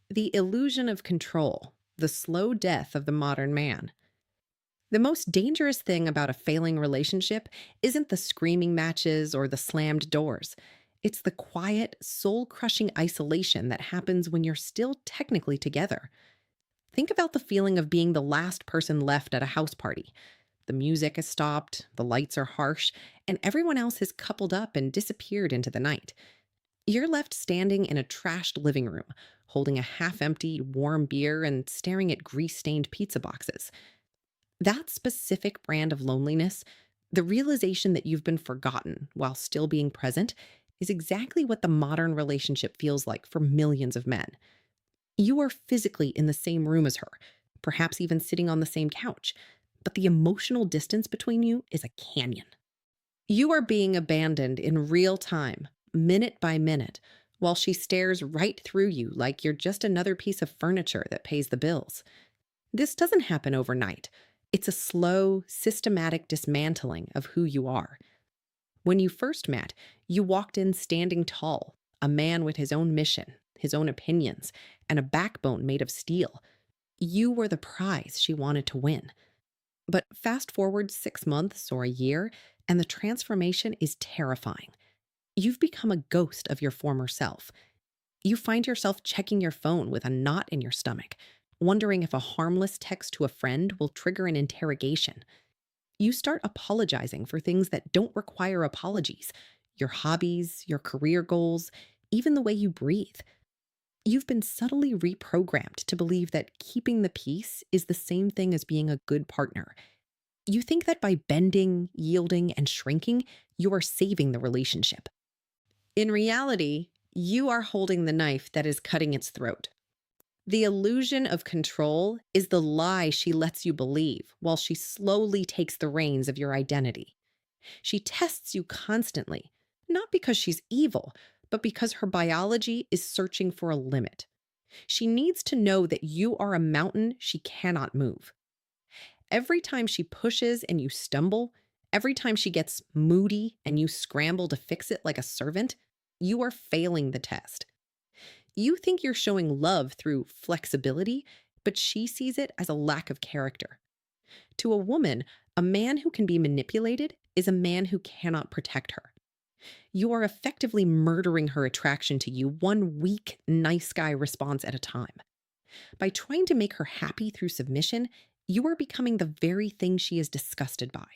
The illusion of control, the slow death of the modern man. The most dangerous thing about a failing relationship isn't the screaming matches or the slammed doors. It's the quiet, soul crushing isolation that happens when you're still technically together. Think about the feeling of being the last person left at a house party. The music has stopped, the lights are harsh, and everyone else has coupled up and disappeared into the night. You're left standing in a trashed living room, holding a half empty, warm beer and staring at grease stained pizza boxes. That specific brand of loneliness, the realization that you've been forgotten while still being present, is exactly what the modern relationship feels like for millions of men. You are physically in the same room as her, perhaps even sitting on the same couch, but the emotional distance between you is a canyon. You are being abandoned in real time, minute by minute, while she stares right through you like you're just another piece of furniture that pays the bills. This doesn't happen overnight. It's a slow, systematic dismantling of who you are. When you first met, you walked in standing tall, a man with his own mission, his own opinions, and a backbone made of steel. You were the prize she wanted to win. But fast forward 6 months or a year, and the transformation is terrifying. You've become a ghost of your former self. You find yourself checking your phone with a knot in your stomach, wondering if a harmless text to a friend will trigger an interrogation. You start apologizing for things that don't require apologies: your hobbies, your career goals, even the way you breathe. You've been subtly reprogrammed to believe that keeping the peace is the same thing as being a good partner. You think that by bending, yielding, and shrinking, you are saving the relationship. In reality, you are holding the knife that is cutting its throat. The illusion of control is the lie she lets you believe while she slowly takes the reins of your identity. She tests you constantly, not because she's evil, but because her biology is searching for a limit. She needs to know that you are a mountain she cannot move. Every time she pushes and you stumble, every time she gets moody and you scramble to fix it like a servant, you are failing the test. You think you're showing love through flexibility, but she sees it as a lack of character. To a woman, a man who can be manipulated is a man who cannot protect her. You are effectively murdering her attraction to you one weak, nice guy response at a time. By trying to make her happy through submission, you are becoming the very thing she is disgusted by.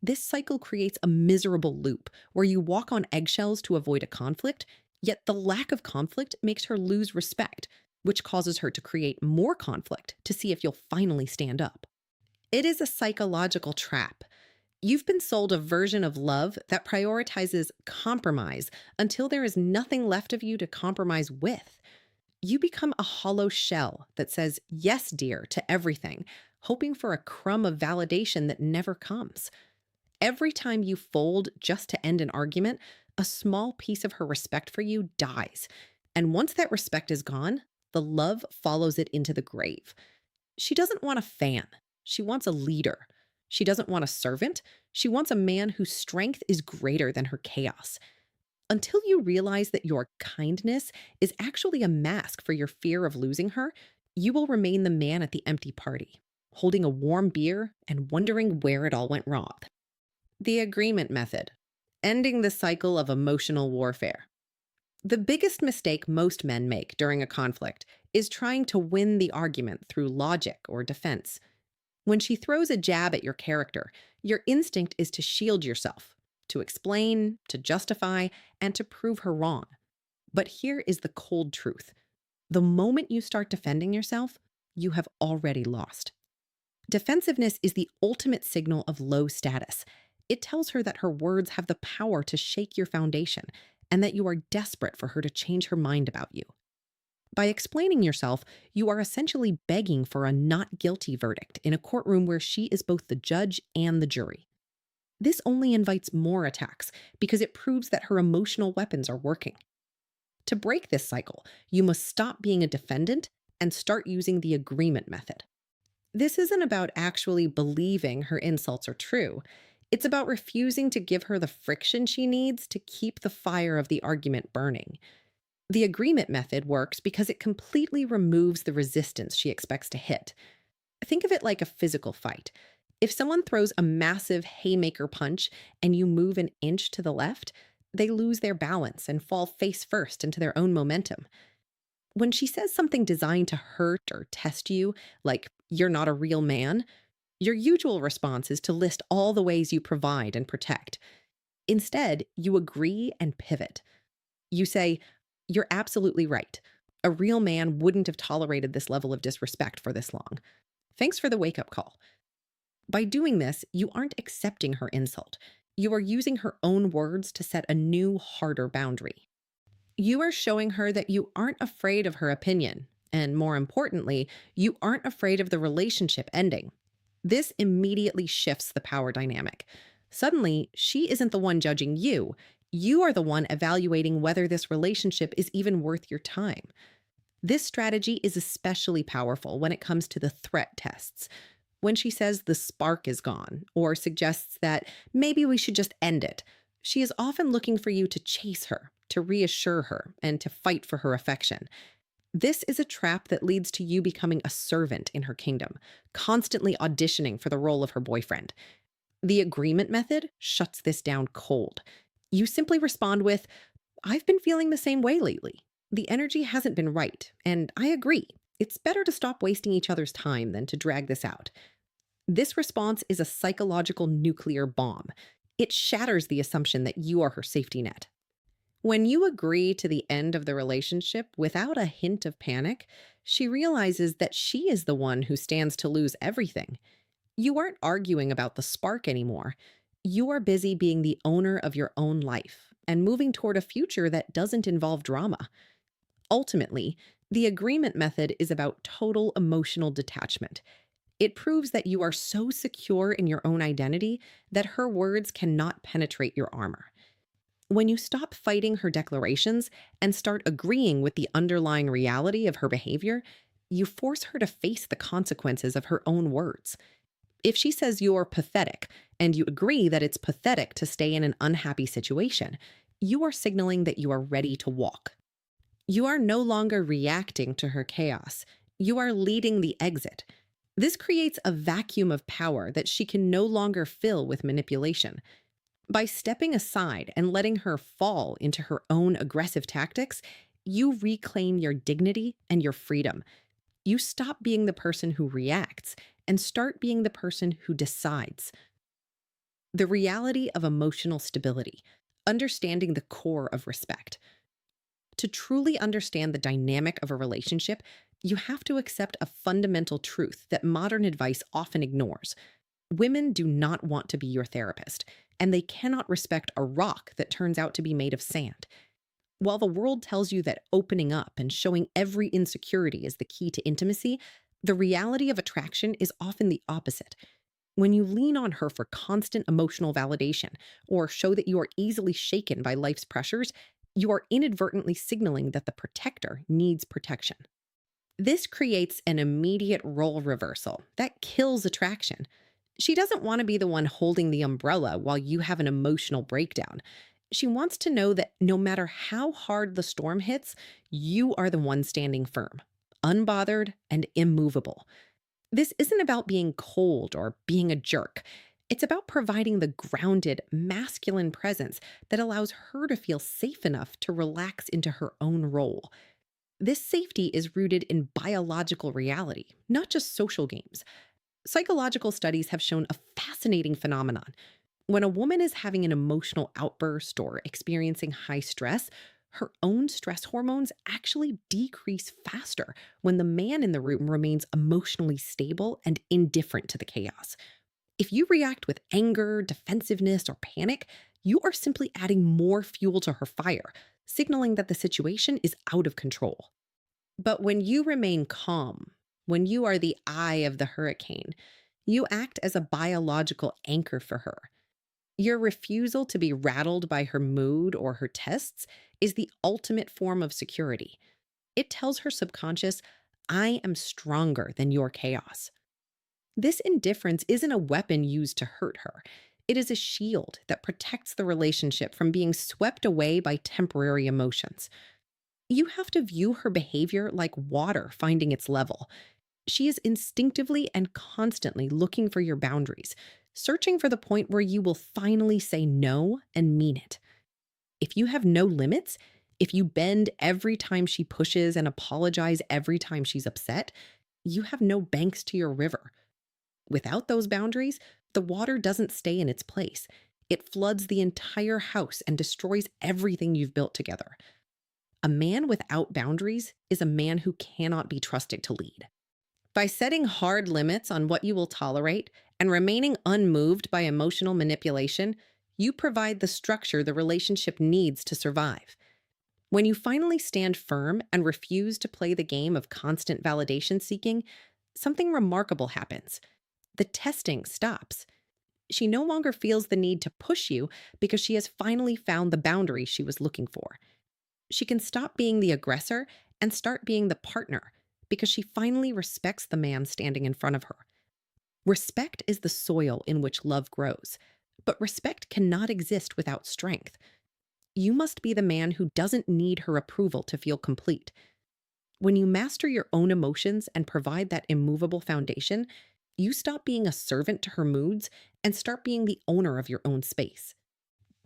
This cycle creates a miserable loop where you walk on eggshells to avoid a conflict, yet the lack of conflict makes her lose respect, which causes her to create more conflict to see if you'll finally stand up. It is a psychological trap. You've been sold a version of love that prioritizes compromise until there is nothing left of you to compromise with. You become a hollow shell that says yes, dear, to everything, hoping for a crumb of validation that never comes. Every time you fold just to end an argument, a small piece of her respect for you dies. And once that respect is gone, the love follows it into the grave. She doesn't want a fan. She wants a leader. She doesn't want a servant. She wants a man whose strength is greater than her chaos. Until you realize that your kindness is actually a mask for your fear of losing her, you will remain the man at the empty party, holding a warm beer and wondering where it all went wrong. The agreement method, ending the cycle of emotional warfare. The biggest mistake most men make during a conflict is trying to win the argument through logic or defense. When she throws a jab at your character, your instinct is to shield yourself, to explain, to justify, and to prove her wrong. But here is the cold truth. The moment you start defending yourself, you have already lost. Defensiveness is the ultimate signal of low status. It tells her that her words have the power to shake your foundation and that you are desperate for her to change her mind about you. By explaining yourself, you are essentially begging for a not guilty verdict in a courtroom where she is both the judge and the jury. This only invites more attacks because it proves that her emotional weapons are working. To break this cycle, you must stop being a defendant and start using the agreement method. This isn't about actually believing her insults are true. It's about refusing to give her the friction she needs to keep the fire of the argument burning. The agreement method works because it completely removes the resistance she expects to hit. Think of it like a physical fight. If someone throws a massive haymaker punch and you move an inch to the left, they lose their balance and fall face first into their own momentum. When she says something designed to hurt or test you, like "you're not a real man," your usual response is to list all the ways you provide and protect. Instead, you agree and pivot. You say, "You're absolutely right. A real man wouldn't have tolerated this level of disrespect for this long. Thanks for the wake up call." By doing this, you aren't accepting her insult. You are using her own words to set a new, harder boundary. You are showing her that you aren't afraid of her opinion. And more importantly, you aren't afraid of the relationship ending. This immediately shifts the power dynamic. Suddenly, she isn't the one judging you. You are the one evaluating whether this relationship is even worth your time. This strategy is especially powerful when it comes to the threat tests. When she says the spark is gone or suggests that maybe we should just end it, she is often looking for you to chase her, to reassure her, and to fight for her affection. This is a trap that leads to you becoming a servant in her kingdom, constantly auditioning for the role of her boyfriend. The agreement method shuts this down cold. You simply respond with, "I've been feeling the same way lately. The energy hasn't been right, and I agree. It's better to stop wasting each other's time than to drag this out." This response is a psychological nuclear bomb. It shatters the assumption that you are her safety net. When you agree to the end of the relationship without a hint of panic, she realizes that she is the one who stands to lose everything. You aren't arguing about the spark anymore. You are busy being the owner of your own life and moving toward a future that doesn't involve drama. Ultimately, the agreement method is about total emotional detachment. It proves that you are so secure in your own identity that her words cannot penetrate your armor. When you stop fighting her declarations and start agreeing with the underlying reality of her behavior, you force her to face the consequences of her own words. If she says you're pathetic and you agree that it's pathetic to stay in an unhappy situation, you are signaling that you are ready to walk. You are no longer reacting to her chaos. You are leading the exit. This creates a vacuum of power that she can no longer fill with manipulation. By stepping aside and letting her fall into her own aggressive tactics, you reclaim your dignity and your freedom. You stop being the person who reacts and start being the person who decides. The reality of emotional stability, understanding the core of respect. To truly understand the dynamic of a relationship, you have to accept a fundamental truth that modern advice often ignores. Women do not want to be your therapist, and they cannot respect a rock that turns out to be made of sand. While the world tells you that opening up and showing every insecurity is the key to intimacy, the reality of attraction is often the opposite. When you lean on her for constant emotional validation or show that you are easily shaken by life's pressures, you are inadvertently signaling that the protector needs protection. This creates an immediate role reversal that kills attraction. She doesn't want to be the one holding the umbrella while you have an emotional breakdown. She wants to know that no matter how hard the storm hits, you are the one standing firm, unbothered, and immovable. This isn't about being cold or being a jerk. It's about providing the grounded, masculine presence that allows her to feel safe enough to relax into her own role. This safety is rooted in biological reality, not just social games. Psychological studies have shown a fascinating phenomenon. When a woman is having an emotional outburst or experiencing high stress, her own stress hormones actually decrease faster when the man in the room remains emotionally stable and indifferent to the chaos. If you react with anger, defensiveness, or panic, you are simply adding more fuel to her fire, signaling that the situation is out of control. But when you remain calm, when you are the eye of the hurricane, you act as a biological anchor for her. Your refusal to be rattled by her mood or her tests is the ultimate form of security. It tells her subconscious, "I am stronger than your chaos." This indifference isn't a weapon used to hurt her. It is a shield that protects the relationship from being swept away by temporary emotions. You have to view her behavior like water finding its level. She is instinctively and constantly looking for your boundaries, searching for the point where you will finally say no and mean it. If you have no limits, if you bend every time she pushes and apologize every time she's upset, you have no banks to your river. Without those boundaries, the water doesn't stay in its place. It floods the entire house and destroys everything you've built together. A man without boundaries is a man who cannot be trusted to lead. By setting hard limits on what you will tolerate and remaining unmoved by emotional manipulation, you provide the structure the relationship needs to survive. When you finally stand firm and refuse to play the game of constant validation seeking, something remarkable happens. The testing stops. She no longer feels the need to push you because she has finally found the boundary she was looking for. She can stop being the aggressor and start being the partner because she finally respects the man standing in front of her. Respect is the soil in which love grows, but respect cannot exist without strength. You must be the man who doesn't need her approval to feel complete. When you master your own emotions and provide that immovable foundation, you stop being a servant to her moods and start being the owner of your own space.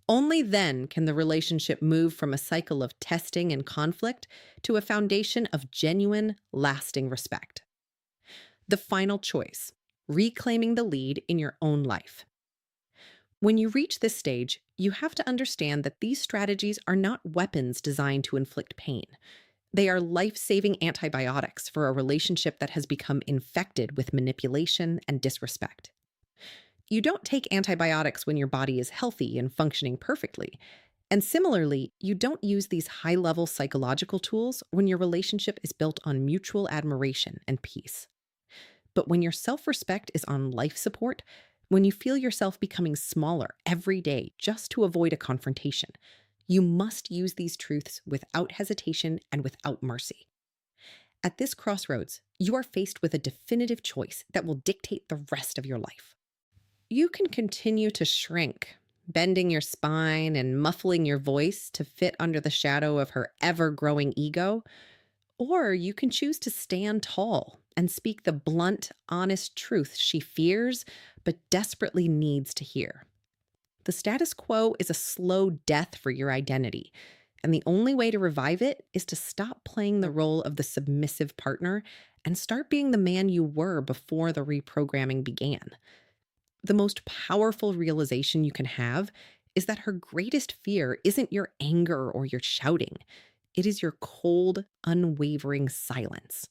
Only then can the relationship move from a cycle of testing and conflict to a foundation of genuine, lasting respect. The final choice: reclaiming the lead in your own life. When you reach this stage, you have to understand that these strategies are not weapons designed to inflict pain. They are life saving antibiotics for a relationship that has become infected with manipulation and disrespect. You don't take antibiotics when your body is healthy and functioning perfectly. And similarly, you don't use these high level psychological tools when your relationship is built on mutual admiration and peace. But when your self respect is on life support, when you feel yourself becoming smaller every day just to avoid a confrontation, you must use these truths without hesitation and without mercy. At this crossroads, you are faced with a definitive choice that will dictate the rest of your life. You can continue to shrink, bending your spine and muffling your voice to fit under the shadow of her ever growing ego, or you can choose to stand tall and speak the blunt, honest truth she fears but desperately needs to hear. The status quo is a slow death for your identity, and the only way to revive it is to stop playing the role of the submissive partner and start being the man you were before the reprogramming began. The most powerful realization you can have is that her greatest fear isn't your anger or your shouting. It is your cold, unwavering silence.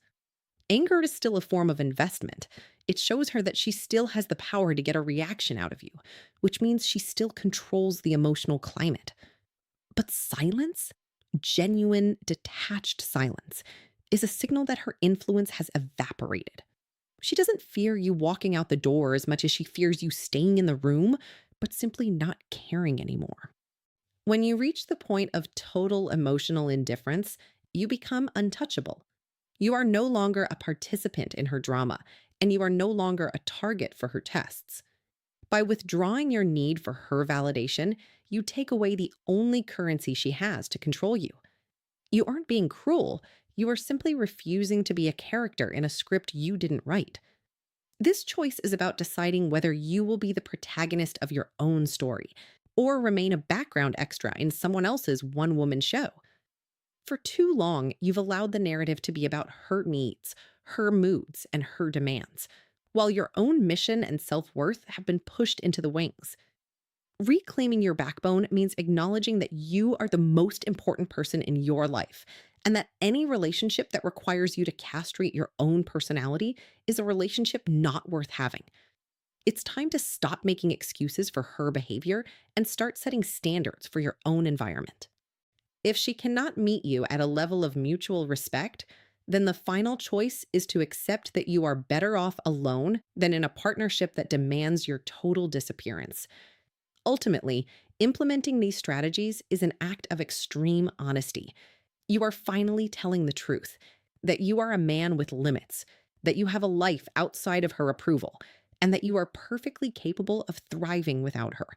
Anger is still a form of investment. It shows her that she still has the power to get a reaction out of you, which means she still controls the emotional climate. But silence, genuine, detached silence, is a signal that her influence has evaporated. She doesn't fear you walking out the door as much as she fears you staying in the room, but simply not caring anymore. When you reach the point of total emotional indifference, you become untouchable. You are no longer a participant in her drama, and you are no longer a target for her tests. By withdrawing your need for her validation, you take away the only currency she has to control you. You aren't being cruel, you are simply refusing to be a character in a script you didn't write. This choice is about deciding whether you will be the protagonist of your own story or remain a background extra in someone else's one-woman show. For too long, you've allowed the narrative to be about her needs, her moods, and her demands, while your own mission and self-worth have been pushed into the wings. Reclaiming your backbone means acknowledging that you are the most important person in your life, and that any relationship that requires you to castrate your own personality is a relationship not worth having. It's time to stop making excuses for her behavior and start setting standards for your own environment. If she cannot meet you at a level of mutual respect, then the final choice is to accept that you are better off alone than in a partnership that demands your total disappearance. Ultimately, implementing these strategies is an act of extreme honesty. You are finally telling the truth, that you are a man with limits, that you have a life outside of her approval, and that you are perfectly capable of thriving without her.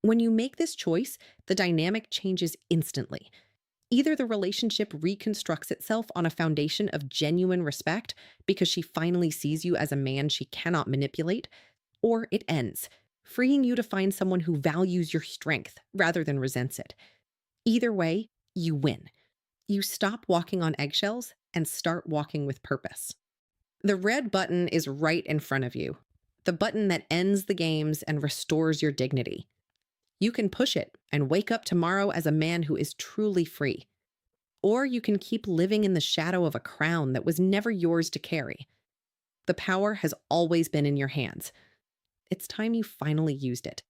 When you make this choice, the dynamic changes instantly. Either the relationship reconstructs itself on a foundation of genuine respect because she finally sees you as a man she cannot manipulate, or it ends, freeing you to find someone who values your strength rather than resents it. Either way, you win. You stop walking on eggshells and start walking with purpose. The red button is right in front of you, the button that ends the games and restores your dignity. You can push it and wake up tomorrow as a man who is truly free. Or you can keep living in the shadow of a crown that was never yours to carry. The power has always been in your hands. It's time you finally used it.